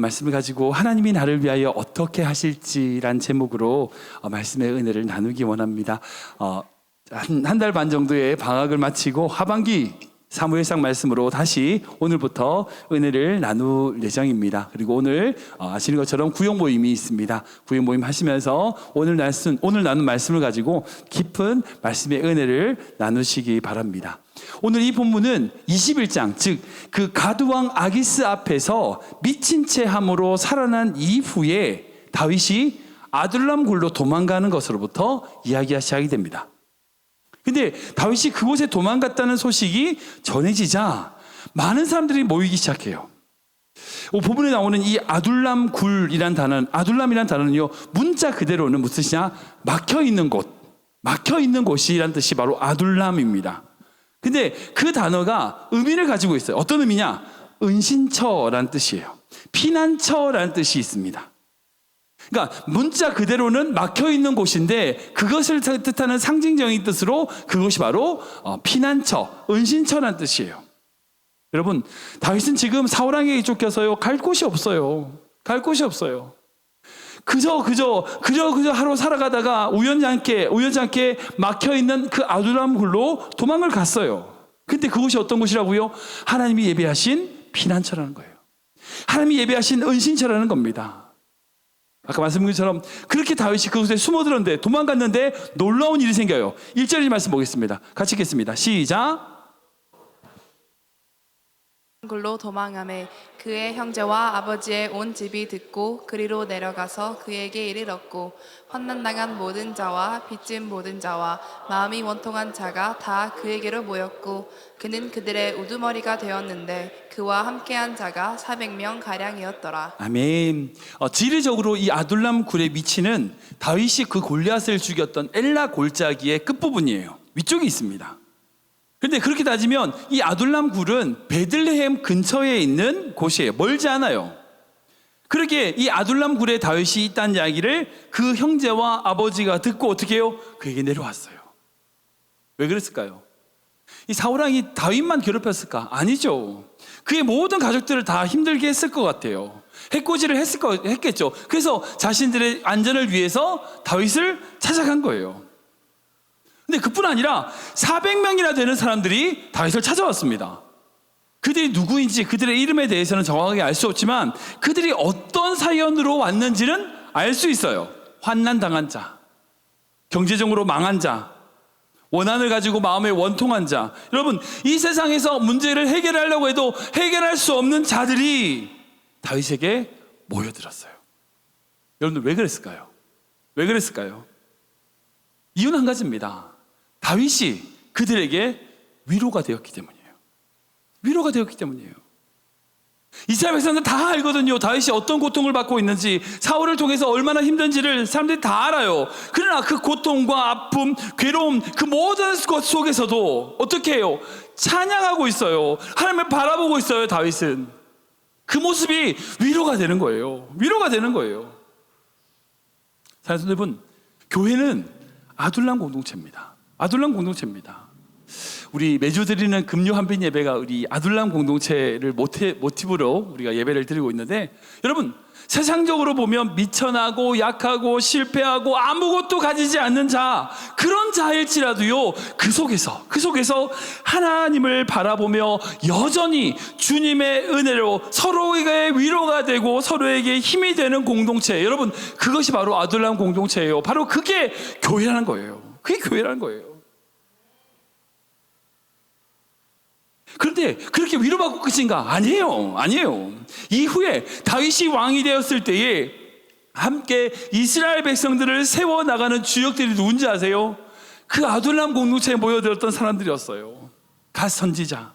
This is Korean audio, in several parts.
말씀을 가지고 하나님이 나를 위하여 어떻게 하실지란 제목으로 말씀의 은혜를 나누기 원합니다. 한 달 반 정도의 방학을 마치고 하반기 사무엘상 말씀으로 다시 오늘부터 은혜를 나눌 예정입니다. 그리고 오늘 아시는 것처럼 구역 모임이 있습니다. 구역 모임 하시면서 오늘 나눈 말씀을 가지고 깊은 말씀의 은혜를 나누시기 바랍니다. 오늘 이 본문은 21장, 즉 그 가드왕 아기스 앞에서 미친 채 함으로 살아난 이후에 다윗이 아둘람 굴로 도망가는 것으로부터 이야기가 시작이 됩니다. 근데 다윗이 그곳에 도망갔다는 소식이 전해지자 많은 사람들이 모이기 시작해요. 본문에 나오는 이 아둘람 굴이란 단어는, 아둘람이란 단어는요, 문자 그대로는 무슨 뜻이냐? 막혀있는 곳, 막혀있는 곳이란 뜻이 바로 아둘람입니다. 근데 그 단어가 의미를 가지고 있어요. 어떤 의미냐? 은신처라는 뜻이에요. 피난처라는 뜻이 있습니다. 그러니까 문자 그대로는 막혀있는 곳인데 그것을 뜻하는 상징적인 뜻으로 그것이 바로 피난처, 은신처라는 뜻이에요. 여러분, 다윗은 지금 사울왕에게 쫓겨서요, 갈 곳이 없어요. 갈 곳이 없어요. 그저 하루 살아가다가 우연치 않게 막혀있는 그 아둘람 굴로 도망을 갔어요. 근데 그곳이 어떤 곳이라고요? 하나님이 예배하신 피난처라는 거예요. 하나님이 예배하신 은신처라는 겁니다. 아까 말씀드린 것처럼 그렇게 다윗이 그곳에 숨어들었는데, 도망갔는데 놀라운 일이 생겨요. 1절의 말씀 보겠습니다. 같이 읽겠습니다. 시작. 굴로 도망하매 그의 형제와 아버지의 온 집이 듣고 그리로 내려가서 그에게 이르렀고, 환난당한 모든 자와 빚진 모든 자와 마음이 원통한 자가 다 그에게로 모였고, 그는 그들의 우두머리가 되었는데 그와 함께한 자가 400명 가량이었더라. 아멘. 지리적으로 이 아둘람 굴의 위치는 다윗이 그 골리앗을 죽였던 엘라 골짜기의 끝부분이에요. 위쪽에 있습니다. 근데 그렇게 따지면 이 아둘람 굴은 베들레헴 근처에 있는 곳이에요. 멀지 않아요. 그렇게 이 아둘람 굴에 다윗이 있다는 이야기를 그 형제와 아버지가 듣고 어떻게 해요? 그에게 내려왔어요. 왜 그랬을까요? 이 사울왕이 다윗만 괴롭혔을까? 아니죠. 그의 모든 가족들을 다 힘들게 했을 것 같아요. 해코지를 했겠죠. 그래서 자신들의 안전을 위해서 다윗을 찾아간 거예요. 근데 그뿐 아니라 400명이나 되는 사람들이 다윗을 찾아왔습니다. 그들이 누구인지 그들의 이름에 대해서는 정확하게 알 수 없지만 그들이 어떤 사연으로 왔는지는 알 수 있어요. 환난당한 자, 경제적으로 망한 자, 원한을 가지고 마음에 원통한 자. 여러분, 이 세상에서 문제를 해결하려고 해도 해결할 수 없는 자들이 다윗에게 모여들었어요. 여러분들 왜 그랬을까요? 왜 그랬을까요? 이유는 한 가지입니다. 다윗이 그들에게 위로가 되었기 때문이에요. 위로가 되었기 때문이에요. 이스라엘 백성들 다 알거든요. 다윗이 어떤 고통을 받고 있는지, 사울을 통해서 얼마나 힘든지를 사람들이 다 알아요. 그러나 그 고통과 아픔, 괴로움, 그 모든 것 속에서도 어떻게 해요? 찬양하고 있어요. 하나님을 바라보고 있어요. 다윗은 그 모습이 위로가 되는 거예요. 위로가 되는 거예요. 사랑하는 여러분, 교회는 아둘람 공동체입니다. 아둘람 공동체입니다. 우리 매주 드리는 금요 한빛 예배가 우리 아둘람 공동체를 모티브로 우리가 예배를 드리고 있는데, 여러분, 세상적으로 보면 미천하고 약하고 실패하고 아무것도 가지지 않는 자, 그런 자일지라도요, 그 속에서 하나님을 바라보며 여전히 주님의 은혜로 서로에게 위로가 되고 서로에게 힘이 되는 공동체, 여러분, 그것이 바로 아둘람 공동체예요. 바로 그게 교회라는 거예요. 그게 교회라는 거예요. 그런데 그렇게 위로받고 끝인가? 아니에요. 이후에 다윗이 왕이 되었을 때에 함께 이스라엘 백성들을 세워나가는 주역들이 누군지 아세요? 그 아둘람 공동체에 모여들었던 사람들이었어요. 갓 선지자,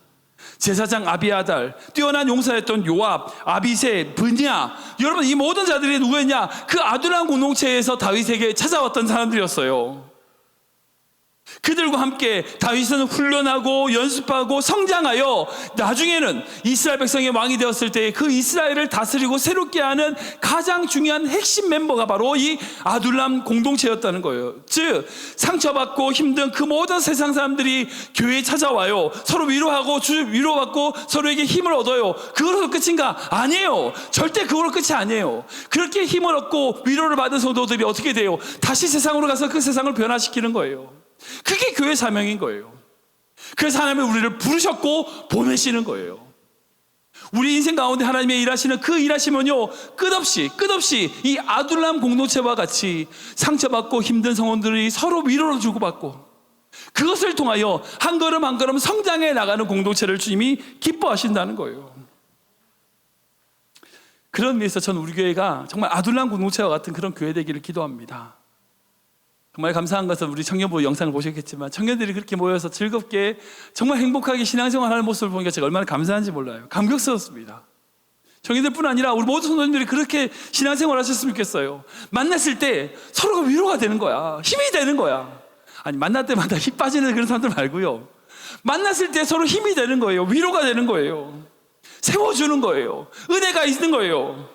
제사장 아비아달, 뛰어난 용사였던 요압, 아비새, 브냐. 여러분, 이 모든 자들이 누구였냐? 그 아둘람 공동체에서 다윗에게 찾아왔던 사람들이었어요. 그들과 함께 다윗은 훈련하고 연습하고 성장하여 나중에는 이스라엘 백성의 왕이 되었을 때 그 이스라엘을 다스리고 새롭게 하는 가장 중요한 핵심 멤버가 바로 이 아둘람 공동체였다는 거예요. 즉 상처받고 힘든 그 모든 세상 사람들이 교회에 찾아와요. 서로 위로하고 위로받고 서로에게 힘을 얻어요. 그걸로 끝인가? 아니에요. 절대 그걸로 끝이 아니에요. 그렇게 힘을 얻고 위로를 받은 성도들이 어떻게 돼요? 다시 세상으로 가서 그 세상을 변화시키는 거예요. 그게 교회 사명인 거예요. 그래서 하나님이 우리를 부르셨고 보내시는 거예요. 우리 인생 가운데 하나님의 일하시는 그 일하시면요, 끝없이 이 아둘람 공동체와 같이 상처받고 힘든 성원들이 서로 위로를 주고받고 그것을 통하여 한 걸음 한 걸음 성장해 나가는 공동체를 주님이 기뻐하신다는 거예요. 그런 의미에서 저는 우리 교회가 정말 아둘람 공동체와 같은 그런 교회 되기를 기도합니다. 정말 감사한 것은 우리 청년부 영상을 보셨겠지만 청년들이 그렇게 모여서 즐겁게 정말 행복하게 신앙생활하는 모습을 보니까 제가 얼마나 감사한지 몰라요. 감격스럽습니다. 청년들뿐 아니라 우리 모든 성도님들이 그렇게 신앙생활 하셨으면 좋겠어요. 만났을 때 서로가 위로가 되는 거야. 힘이 되는 거야. 아니 만날 때마다 힘 빠지는 그런 사람들 말고요. 만났을 때 서로 힘이 되는 거예요. 위로가 되는 거예요. 세워주는 거예요. 은혜가 있는 거예요.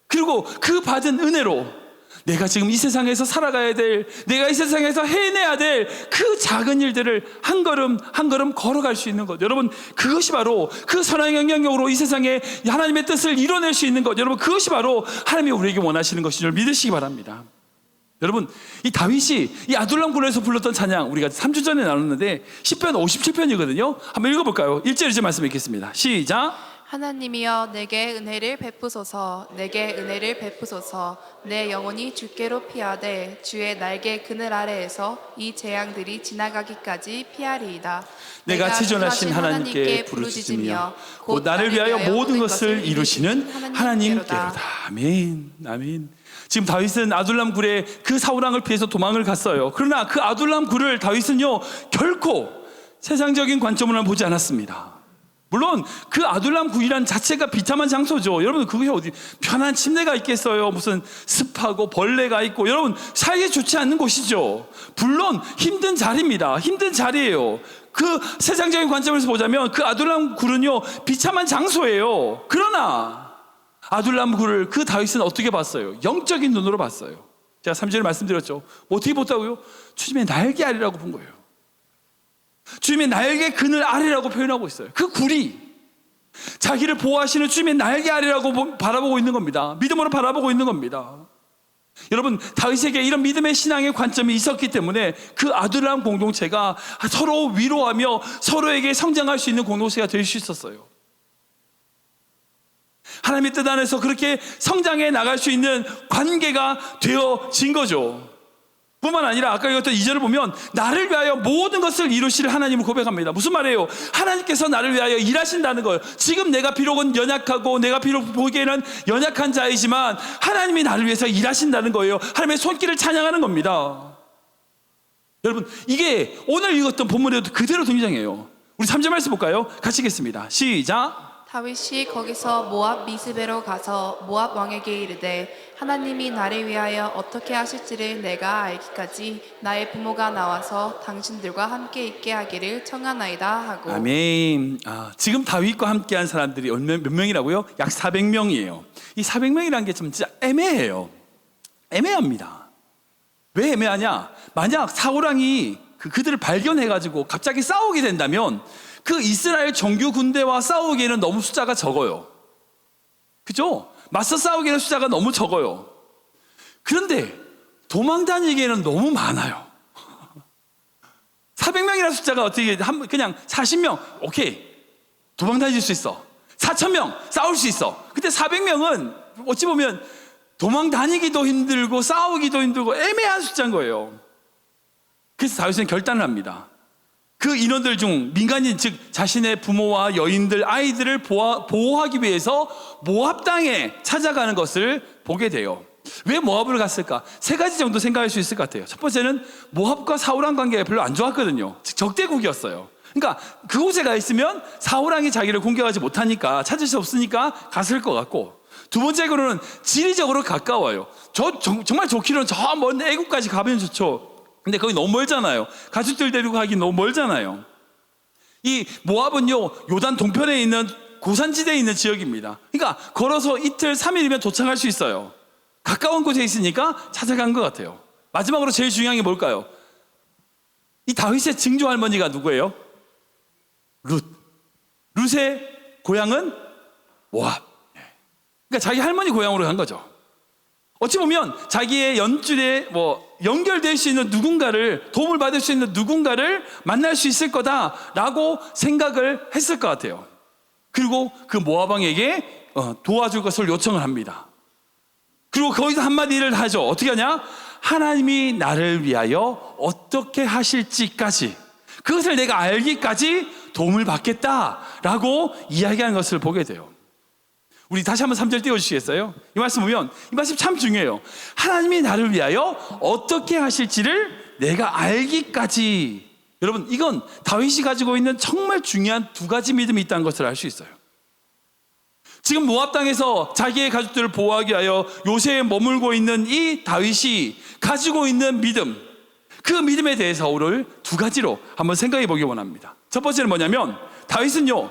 그리고 그 받은 은혜로 내가 지금 이 세상에서 살아가야 될, 내가 이 세상에서 해내야 될 그 작은 일들을 한 걸음 한 걸음 걸어갈 수 있는 것. 여러분, 그것이 바로 그 선한 영향력으로 이 세상에 하나님의 뜻을 이뤄낼 수 있는 것. 여러분, 그것이 바로 하나님이 우리에게 원하시는 것인 줄 믿으시기 바랍니다. 여러분, 이 다윗이 이 아둘람 굴에서 불렀던 찬양, 우리가 3주 전에 나눴는데 10편 57편이거든요. 한번 읽어볼까요? 1절 이제 말씀 읽겠습니다. 시작. 하나님이여 내게 은혜를 베푸소서. 내게 은혜를 베푸소서. 내 영혼이 주께로 피하되 주의 날개 그늘 아래에서 이 재앙들이 지나가기까지 피하리이다. 내가 지존하신 하나님께 부르짖으며 곧 나를 위하여 모든 것을 이루시는 하나님께로다. 아멘. 아멘. 지금 다윗은 아둘람 굴에 그 사울왕을 피해서 도망을 갔어요. 그러나 그 아둘람 굴을 다윗은요 결코 세상적인 관점으로는 보지 않았습니다. 물론 그 아둘람 굴이란 자체가 비참한 장소죠. 여러분, 그게 어디 편한 침대가 있겠어요? 무슨 습하고 벌레가 있고, 여러분 살기 좋지 않는 곳이죠. 물론 힘든 자리입니다. 힘든 자리예요. 그 세상적인 관점에서 보자면 그 아둘람 굴은요 비참한 장소예요. 그러나 아둘람 굴을 그 다윗은 어떻게 봤어요? 영적인 눈으로 봤어요. 제가 3절에 말씀드렸죠. 어떻게 봤다고요? 주님의 날개 아래라고 본 거예요. 주님의 날개 그늘 아래라고 표현하고 있어요. 그 굴이 자기를 보호하시는 주님의 날개 아래라고 바라보고 있는 겁니다. 믿음으로 바라보고 있는 겁니다. 여러분, 다윗에게 이런 믿음의 신앙의 관점이 있었기 때문에 그 아둘람 공동체가 서로 위로하며 서로에게 성장할 수 있는 공동체가 될 수 있었어요. 하나님의 뜻 안에서 그렇게 성장해 나갈 수 있는 관계가 되어진 거죠. 뿐만 아니라 아까 읽었던 2절을 보면 나를 위하여 모든 것을 이루실 하나님을 고백합니다. 무슨 말이에요? 하나님께서 나를 위하여 일하신다는 거예요. 지금 내가 비록은 연약하고 내가 비록 보기에는 연약한 자이지만 하나님이 나를 위해서 일하신다는 거예요. 하나님의 손길을 찬양하는 겁니다. 여러분, 이게 오늘 읽었던 본문에도 그대로 등장해요. 우리 3절 말씀 볼까요? 같이 읽겠습니다. 시작. 다윗이 거기서 모압 미스베로 가서 모압 왕에게 이르되 하나님이 나를 위하여 어떻게 하실지를 내가 알기까지 나의 부모가 나와서 당신들과 함께 있게 하기를 청하나이다 하고. 아멘. 지금 다윗과 함께한 사람들이 몇 명이라고요? 약 400명이에요. 이 400명이라는 게 좀 진짜 애매해요. 애매합니다. 왜 애매하냐? 만약 사울왕이 그들을 발견해가지고 갑자기 싸우게 된다면 그 이스라엘 정규 군대와 싸우기에는 너무 숫자가 적어요. 그죠? 맞서 싸우기에는 숫자가 너무 적어요. 그런데 도망 다니기에는 너무 많아요. 400명이라는 숫자가 어떻게 그냥 40명 오케이 도망 다닐 수 있어. 4,000명 싸울 수 있어. 근데 400명은 어찌 보면 도망 다니기도 힘들고 싸우기도 힘들고 애매한 숫자인 거예요. 그래서 다윗은 결단을 합니다. 그 인원들 중 민간인, 즉 자신의 부모와 여인들, 아이들을 보호하기 위해서 모압 땅에 찾아가는 것을 보게 돼요. 왜 모압을 갔을까? 3가지 정도 생각할 수 있을 것 같아요. 첫 번째는 모압과 사울왕 관계가 별로 안 좋았거든요. 즉 적대국이었어요. 그러니까 그곳에 가 있으면 사울왕이 자기를 공격하지 못하니까, 찾을 수 없으니까 갔을 것 같고, 두 번째로는 지리적으로 가까워요. 정말 좋기로는 저 먼 애국까지 가면 좋죠. 근데 거기 너무 멀잖아요. 가족들 데리고 가기 너무 멀잖아요. 이 모압은요, 요단 동편에 있는 고산지대에 있는 지역입니다. 그러니까 걸어서 이틀 3일이면 도착할 수 있어요. 가까운 곳에 있으니까 찾아간 것 같아요. 마지막으로 제일 중요한 게 뭘까요? 이 다윗의 증조 할머니가 누구예요? 룻의 고향은 모압. 그러니까 자기 할머니 고향으로 간 거죠. 어찌 보면 자기의 연줄에 연결될 수 있는 누군가를, 도움을 받을 수 있는 누군가를 만날 수 있을 거다라고 생각을 했을 것 같아요. 그리고 그 모압 왕에게 도와줄 것을 요청을 합니다. 그리고 거기서 한마디를 하죠. 어떻게 하냐? 하나님이 나를 위하여 어떻게 하실지까지, 그것을 내가 알기까지 도움을 받겠다라고 이야기하는 것을 보게 돼요. 우리 다시 한번 3절 띄워주시겠어요? 이 말씀 보면 이 말씀 참 중요해요. 하나님이 나를 위하여 어떻게 하실지를 내가 알기까지. 여러분, 이건 다윗이 가지고 있는 정말 중요한 두 가지 믿음이 있다는 것을 알 수 있어요. 지금 모압 땅에서 자기의 가족들을 보호하기 위하여 요새에 머물고 있는 이 다윗이 가지고 있는 믿음, 그 믿음에 대해서 오늘 두 가지로 한번 생각해 보기 원합니다. 첫 번째는 뭐냐면, 다윗은요,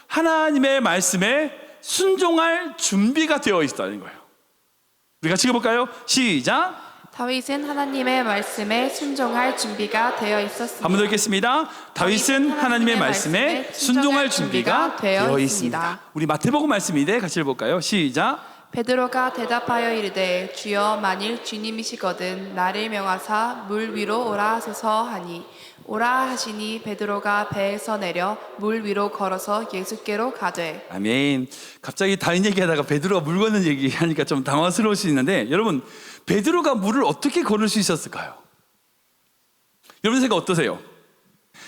하나님의 말씀에 순종할 준비가 되어 있다는 거예요. 우리 같이 읽어볼까요? 시작. 다윗은 하나님의 말씀에 순종할 준비가 되어 있었습니다. 한 번 더 읽겠습니다. 다윗은 하나님의 말씀에 순종할 준비가 되어 있습니다. 우리 마태복음 말씀인데 같이 읽어볼까요? 시작. 베드로가 대답하여 이르되 주여 만일 주님이시거든 나를 명하사 물 위로 오라 하소서 하니 오라 하시니 베드로가 배에서 내려 물 위로 걸어서 예수께로 가되. 아멘. 갑자기 다윗 얘기하다가 베드로가 물 걷는 얘기하니까 좀 당황스러울 수 있는데, 여러분, 베드로가 물을 어떻게 걸을 수 있었을까요? 여러분 생각 어떠세요?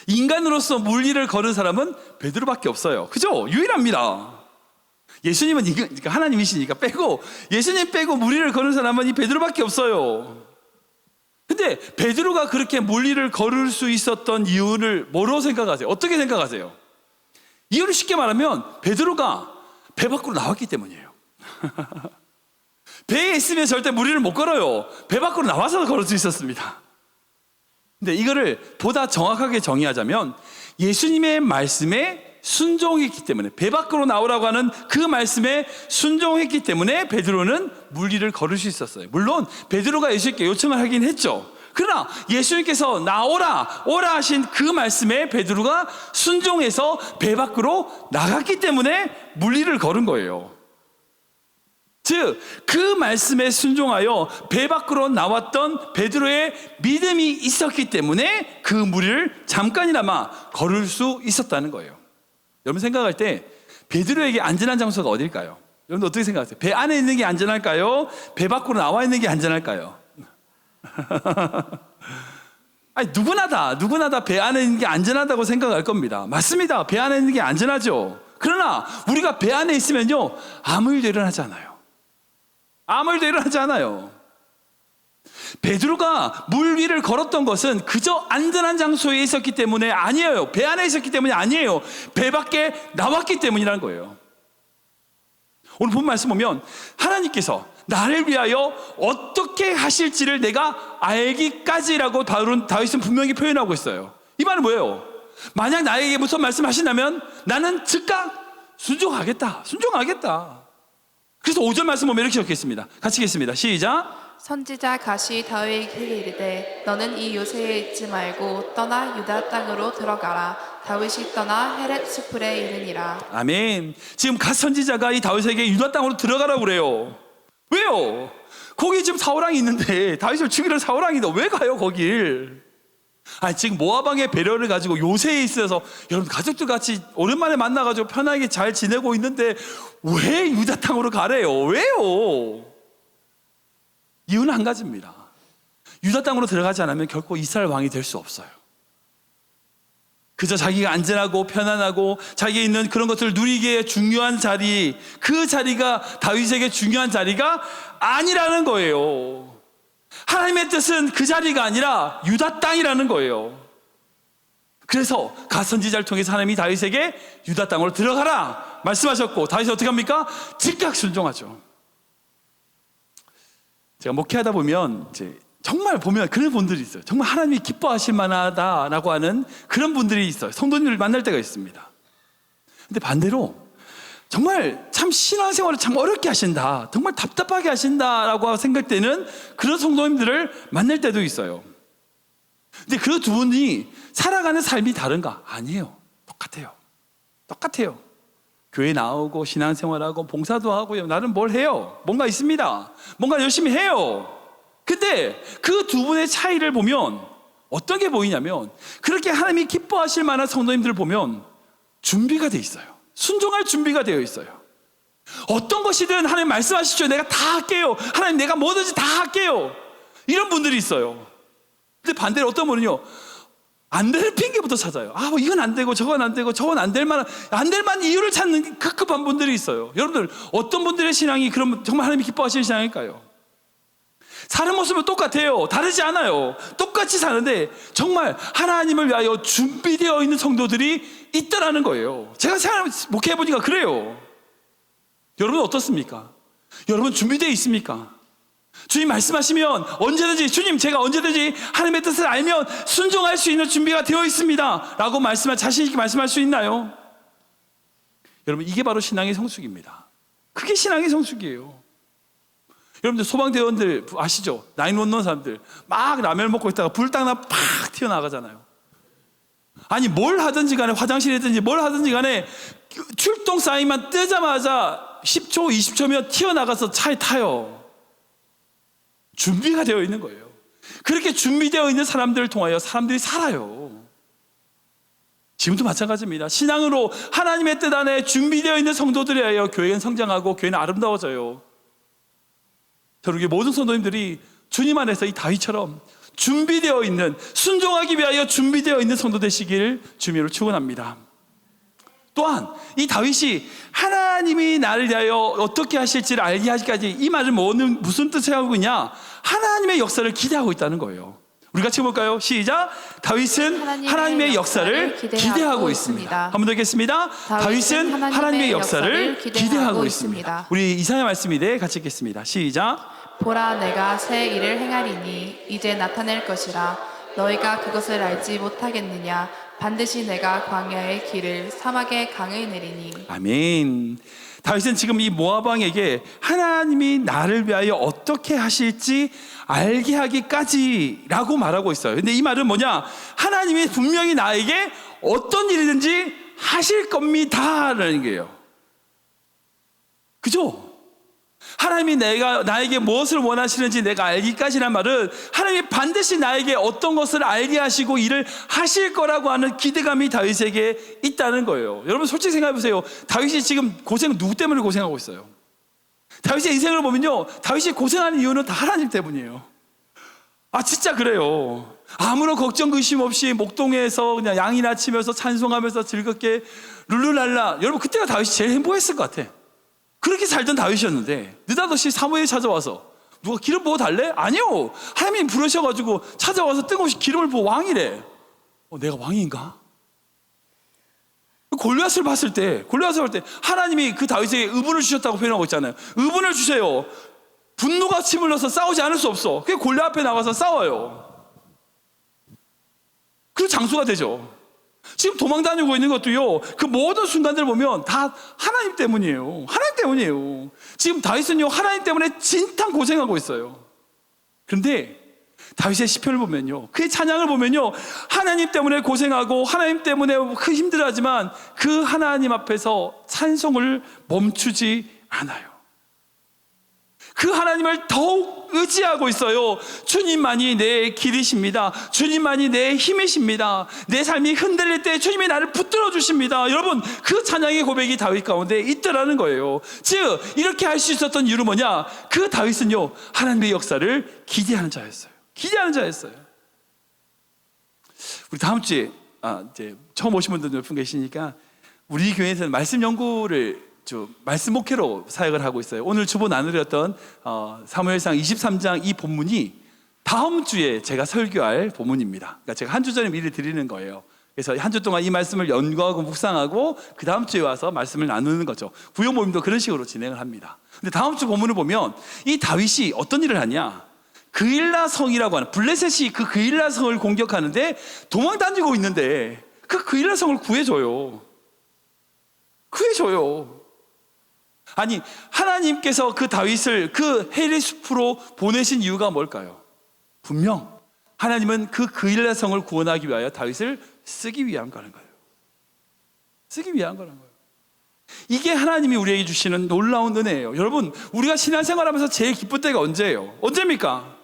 인간으로서 물 위를 걸은 사람은 베드로밖에 없어요. 그죠? 유일합니다. 예수님은 그러니까 하나님이시니까 빼고, 예수님 빼고 물 위를 걸은 사람은 이 베드로밖에 없어요. 근데 베드로가 그렇게 물 위를 걸을 수 있었던 이유를 뭐로 생각하세요? 어떻게 생각하세요? 이유를 쉽게 말하면 베드로가 배 밖으로 나왔기 때문이에요. 배에 있으면 절대 물 위를 못 걸어요. 배 밖으로 나와서 걸을 수 있었습니다. 근데 이거를 보다 정확하게 정의하자면, 예수님의 말씀에 순종했기 때문에, 배 밖으로 나오라고 하는 그 말씀에 순종했기 때문에 베드로는 물 위를 걸을 수 있었어요. 물론 베드로가 예수님께 요청을 하긴 했죠. 그러나 예수님께서 나오라, 오라 하신 그 말씀에 베드로가 순종해서 배 밖으로 나갔기 때문에 물 위를 걸은 거예요. 즉, 그 말씀에 순종하여 배 밖으로 나왔던 베드로의 믿음이 있었기 때문에 그 무리를 잠깐이나마 걸을 수 있었다는 거예요. 여러분 생각할 때 베드로에게 안전한 장소가 어딜까요? 여러분 어떻게 생각하세요? 배 안에 있는 게 안전할까요? 배 밖으로 나와 있는 게 안전할까요? 아니, 누구나 다 배 안에 있는 게 안전하다고 생각할 겁니다. 맞습니다. 배 안에 있는 게 안전하죠. 그러나 우리가 배 안에 있으면요, 아무 일도 일어나지 않아요. 아무 일도 일어나지 않아요. 베드로가 물 위를 걸었던 것은 그저 안전한 장소에 있었기 때문에 아니에요. 배 안에 있었기 때문이 아니에요. 배 밖에 나왔기 때문이라는 거예요. 오늘 본 말씀 보면 하나님께서 나를 위하여 어떻게 하실지를 내가 알기까지라고 다윗은 분명히 표현하고 있어요. 이 말은 뭐예요? 만약 나에게 무슨 말씀 하신다면 나는 즉각 순종하겠다. 그래서 5절 말씀 보면 이렇게 적혀있습니다. 같이 읽겠습니다. 시작. 선지자 가시 다윗에게 이르되 너는 이 요새에 있지 말고 떠나 유다 땅으로 들어가라. 다윗이 떠나 헤렛 수풀에 이르니라. 아멘. 지금 갓 선지자가 이 다윗에게 유다 땅으로 들어가라고 그래요. 왜요? 거기 지금 사울왕이 있는데, 다윗을 죽이는 사울왕인데 왜 가요 거길? 지금 모압 왕의 배려를 가지고 요새에 있어서 여러분 가족들 같이 오랜만에 만나가지고 편하게 잘 지내고 있는데 왜 유다 땅으로 가래요? 왜요? 이유는 한 가지입니다. 유다 땅으로 들어가지 않으면 결코 이스라엘 왕이 될 수 없어요. 그저 자기가 안전하고 편안하고 자기가 있는 그런 것들을 누리기에 중요한 자리, 그 자리가 다윗에게 중요한 자리가 아니라는 거예요. 하나님의 뜻은 그 자리가 아니라 유다 땅이라는 거예요. 그래서 갓 선지자를 통해서 하나님이 다윗에게 유다 땅으로 들어가라 말씀하셨고, 다윗이 어떻게 합니까? 즉각 순종하죠. 제가 목회하다 보면 이제 정말 보면 그런 분들이 있어요. 정말 하나님이 기뻐하실 만하다라고 하는 그런 분들이 있어요. 성도님을 만날 때가 있습니다. 근데 반대로 정말 참 신앙생활을 참 어렵게 하신다, 정말 답답하게 하신다라고 생각되는 그런 성도님들을 만날 때도 있어요. 근데 그 두 분이 살아가는 삶이 다른가? 아니에요. 똑같아요. 교회 나오고 신앙생활하고 봉사도 하고 나는 뭘 해요. 뭔가 있습니다. 뭔가 열심히 해요. 근데 그 두 분의 차이를 보면 어떤 게 보이냐면, 그렇게 하나님이 기뻐하실 만한 성도님들을 보면 준비가 돼 있어요. 순종할 준비가 되어 있어요. 어떤 것이든 하나님 말씀하시죠. 내가 다 할게요. 하나님 내가 뭐든지 다 할게요. 이런 분들이 있어요. 근데 반대로 어떤 분은요, 안 될 핑계부터 찾아요. 뭐 이건 안 되고 저건 안 되고 저건 안 될 만한 이유를 찾는 급급한 분들이 있어요. 여러분들 어떤 분들의 신앙이 그럼 정말 하나님이 기뻐하시는 신앙일까요? 사는 모습은 똑같아요. 다르지 않아요. 똑같이 사는데 정말 하나님을 위하여 준비되어 있는 성도들이 있다라는 거예요. 제가 목회해보니까 그래요. 여러분 어떻습니까? 여러분 준비되어 있습니까? 주님 말씀하시면 언제든지, 주님 제가 언제든지 하나님의 뜻을 알면 순종할 수 있는 준비가 되어 있습니다 라고 자신 있게 말씀할 수 있나요? 여러분 이게 바로 신앙의 성숙입니다. 그게 신앙의 성숙이에요. 여러분들 소방대원들 아시죠? 911 사람들 막 라면을 먹고 있다가 불 딱 나 팍 튀어나가잖아요. 아니 뭘 하든지 간에, 화장실이든지 뭘 하든지 간에 출동 사인만 뜨자마자 10초 20초면 튀어나가서 차에 타요. 준비가 되어 있는 거예요. 그렇게 준비되어 있는 사람들을 통하여 사람들이 살아요. 지금도 마찬가지입니다. 신앙으로 하나님의 뜻 안에 준비되어 있는 성도들에 의하여 교회는 성장하고 교회는 아름다워져요. 저는 모든 성도님들이 주님 안에서 이 다윗처럼 준비되어 있는, 순종하기 위하여 준비되어 있는 성도 되시길 주님으로 축원합니다. 또한 이 다윗이 하나님이 나를 위하여 어떻게 하실지를 알게 하기까지, 이 말은 무슨 뜻을 하고 있냐? 하나님의 역사를 기대하고 있다는 거예요. 우리 같이 볼까요? 시작. 다윗은 하나님의 역사를 기대하고 있습니다. 한 번 더 읽겠습니다. 다윗은 하나님의 역사를 기대하고 있습니다. 우리 이사야 말씀인데 같이 읽겠습니다. 시작. 보라, 내가 새 일을 행하리니 이제 나타낼 것이라. 너희가 그것을 알지 못하겠느냐? 반드시 내가 광야의 길을, 사막의 강을 내리니. 아멘. 다윗은 지금 이 모압 왕에게 하나님이 나를 위하여 어떻게 하실지 알게 하기까지라고 말하고 있어요. 근데 이 말은 뭐냐? 하나님이 분명히 나에게 어떤 일이든지 하실 겁니다라는 거예요. 그죠? 하나님이 나에게 무엇을 원하시는지 내가 알기까지란 말은 하나님이 반드시 나에게 어떤 것을 알게 하시고 일을 하실 거라고 하는 기대감이 다윗에게 있다는 거예요. 여러분 솔직히 생각해 보세요. 다윗이 지금 누구 때문에 고생하고 있어요? 다윗의 인생을 보면요, 다윗이 고생하는 이유는 다 하나님 때문이에요. 진짜 그래요. 아무런 걱정 의심 없이 목동에서 그냥 양이나 치면서 찬송하면서 즐겁게 룰루랄라. 여러분 그때가 다윗이 제일 행복했을 것 같아. 그렇게 살던 다윗이었는데 느닷없이 사무엘이 찾아와서 누가 기름 부어 달래? 아니요. 하나님이 부르셔가지고 찾아와서 뜬금없이 기름을 부어 왕이래. 내가 왕인가? 골리앗을 봤을 때 하나님이 그 다윗에게 의분을 주셨다고 표현하고 있잖아요. 의분을 주세요. 분노가 치밀러서 싸우지 않을 수 없어. 그게 골리앗 앞에 나가서 싸워요. 그 장수가 되죠. 지금 도망 다니고 있는 것도요, 그 모든 순간들을 보면 다 하나님 때문이에요. 하나님 때문이에요. 지금 다윗은요, 하나님 때문에 진탕 고생하고 있어요. 그런데 다윗의 시편을 보면요, 그의 찬양을 보면요, 하나님 때문에 고생하고 하나님 때문에 힘들어하지만 그 하나님 앞에서 찬송을 멈추지 않아요. 그 하나님을 더욱 의지하고 있어요. 주님만이 내 길이십니다. 주님만이 내 힘이십니다. 내 삶이 흔들릴 때 주님이 나를 붙들어 주십니다. 여러분 그 찬양의 고백이 다윗 가운데 있더라는 거예요. 즉 이렇게 할 수 있었던 이유는 뭐냐? 그 다윗은요, 하나님의 역사를 기대하는 자였어요. 우리 다음 주에 이제 처음 오신 분들 몇 분 계시니까 우리 교회에서는 말씀 연구를 말씀 목회로 사역을 하고 있어요. 오늘 주보 나누렸던 사무엘상 23장 이 본문이 다음 주에 제가 설교할 본문입니다. 그러니까 제가 한 주 전에 미리 드리는 거예요. 그래서 한 주 동안 이 말씀을 연구하고 묵상하고 그 다음 주에 와서 말씀을 나누는 거죠. 구역 모임도 그런 식으로 진행을 합니다. 근데 다음 주 본문을 보면 이 다윗이 어떤 일을 하냐? 그일라 성이라고 하는, 블레셋이 그 그일라 성을 공격하는데 도망 다니고 있는데 그 그일라 성을 구해줘요. 아니, 하나님께서 그 다윗을 그 헤리 숲으로 보내신 이유가 뭘까요? 분명 하나님은 그 그일라 성을 구원하기 위하여 다윗을 쓰기 위한 거라는 거예요. 이게 하나님이 우리에게 주시는 놀라운 은혜예요. 여러분, 우리가 신앙생활하면서 제일 기쁠 때가 언제입니까?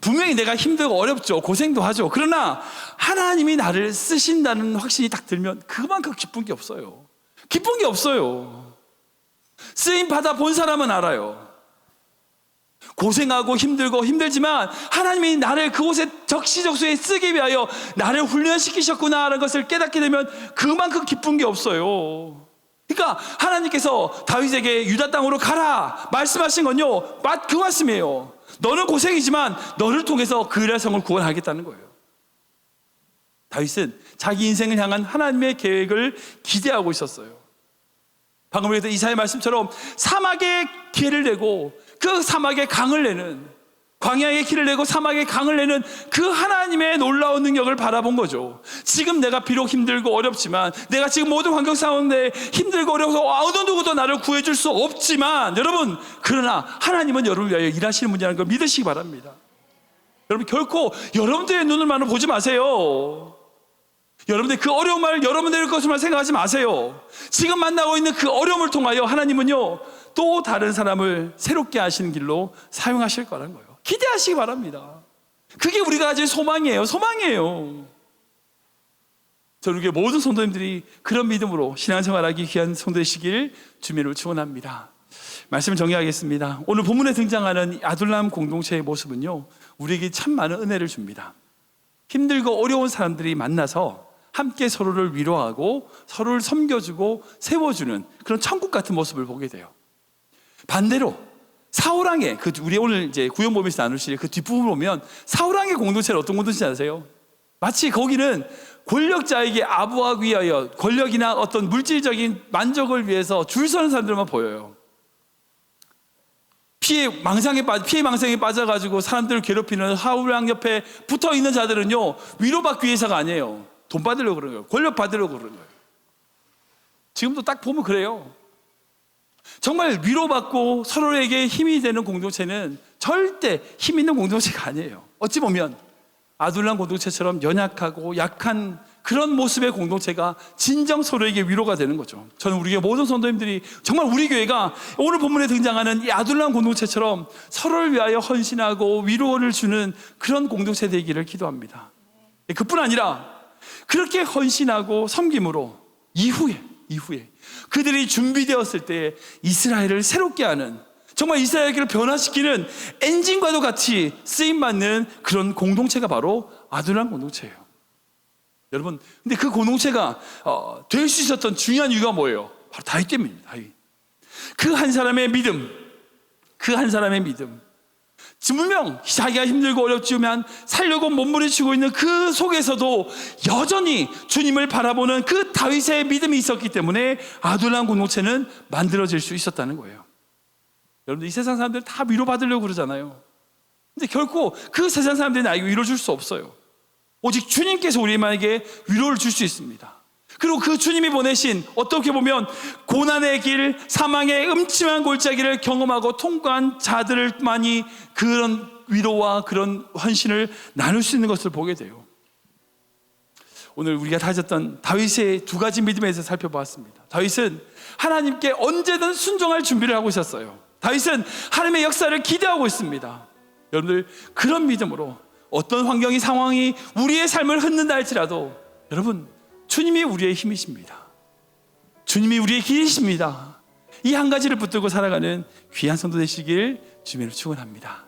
분명히 내가 힘들고 어렵죠. 고생도 하죠. 그러나 하나님이 나를 쓰신다는 확신이 딱 들면 그만큼 기쁜 게 없어요. 쓰임 받아 본 사람은 알아요. 고생하고 힘들고 힘들지만 하나님이 나를 그곳에 적시적소에 쓰기 위하여 나를 훈련시키셨구나 하는 것을 깨닫게 되면 그만큼 기쁜 게 없어요. 그러니까 하나님께서 다윗에게 유다 땅으로 가라 말씀하신 건요, 그 말씀이에요. 너는 고생이지만 너를 통해서 그일라 성을 구원하겠다는 거예요. 다윗은 자기 인생을 향한 하나님의 계획을 기대하고 있었어요. 방금 그랬던 이사야의 말씀처럼 사막에 길을 내고 그 사막에 강을 내는, 광야에 길을 내고 사막에 강을 내는 그 하나님의 놀라운 능력을 바라본 거죠. 지금 내가 비록 힘들고 어렵지만, 내가 지금 모든 환경 가운데 힘들고 어려워서 어느 누구도 나를 구해줄 수 없지만, 여러분, 그러나 하나님은 여러분을 위하여 일하시는 분이라는 걸 믿으시기 바랍니다. 여러분, 결코 여러분들의 눈을만 보지 마세요. 여러분들 그 어려움을 여러분들의 것으로만 생각하지 마세요. 지금 만나고 있는 그 어려움을 통하여 하나님은요, 또 다른 사람을 새롭게 하시는 길로 사용하실 거라는 거예요. 기대하시기 바랍니다. 그게 우리가 가진 소망이에요. 저는 우리 모든 성도님들이 그런 믿음으로 신앙생활하기 귀한 성도 되시길 주님으로 축원합니다. 말씀을 정리하겠습니다. 오늘 본문에 등장하는 아둘람 공동체의 모습은요, 우리에게 참 많은 은혜를 줍니다. 힘들고 어려운 사람들이 만나서 함께 서로를 위로하고 서로를 섬겨주고 세워주는 그런 천국 같은 모습을 보게 돼요. 반대로 사울왕의 우리 오늘 이제 구연법에서 나누실 그 뒷부분을 보면 사울왕의 공동체는 어떤 공동체인지 아세요? 마치 거기는 권력자에게 아부하기 위하여 권력이나 어떤 물질적인 만족을 위해서 줄 서는 사람들만 보여요. 피해 망상에 빠져가지고 사람들을 괴롭히는 사울왕 옆에 붙어 있는 자들은요, 위로받기 위해서가 아니에요. 돈 받으려고 그러는 거예요. 권력 받으려고 그러는 거예요. 지금도 딱 보면 그래요. 정말 위로받고 서로에게 힘이 되는 공동체는 절대 힘 있는 공동체가 아니에요. 어찌 보면 아둘람 공동체처럼 연약하고 약한 그런 모습의 공동체가 진정 서로에게 위로가 되는 거죠. 저는 우리 교회 모든 성도님들이 정말 우리 교회가 오늘 본문에 등장하는 이 아둘람 공동체처럼 서로를 위하여 헌신하고 위로를 주는 그런 공동체 되기를 기도합니다. 그뿐 아니라 그렇게 헌신하고 섬김으로 이후에 그들이 준비되었을 때 이스라엘을 새롭게 하는, 정말 이스라엘을 변화시키는 엔진과도 같이 쓰임받는 그런 공동체가 바로 아둘람 공동체예요. 여러분, 근데 그 공동체가 될 수 있었던 중요한 이유가 뭐예요? 바로 다윗 때문입니다. 그 한 사람의 믿음, 분명 자기가 힘들고 어렵지만 살려고 몸부림치고 있는 그 속에서도 여전히 주님을 바라보는 그 다윗의 믿음이 있었기 때문에 아둘람 공동체는 만들어질 수 있었다는 거예요. 여러분들, 이 세상 사람들 다 위로받으려고 그러잖아요. 근데 결코 그 세상 사람들이 나에게 위로 줄 수 없어요. 오직 주님께서 우리에게 위로를 줄 수 있습니다. 그리고 그 주님이 보내신, 어떻게 보면 고난의 길, 사망의 음침한 골짜기를 경험하고 통과한 자들만이 그런 위로와 그런 헌신을 나눌 수 있는 것을 보게 돼요. 오늘 우리가 다졌던 다윗의 두 가지 믿음에 대해서 살펴보았습니다. 다윗은 하나님께 언제든 순종할 준비를 하고 있었어요. 다윗은 하나님의 역사를 기대하고 있습니다. 여러분들, 그런 믿음으로 어떤 환경이, 상황이 우리의 삶을 흔든다 할지라도, 여러분, 주님이 우리의 힘이십니다. 주님이 우리의 길이십니다. 이 한 가지를 붙들고 살아가는 귀한 성도 되시길 주님으로 축원합니다.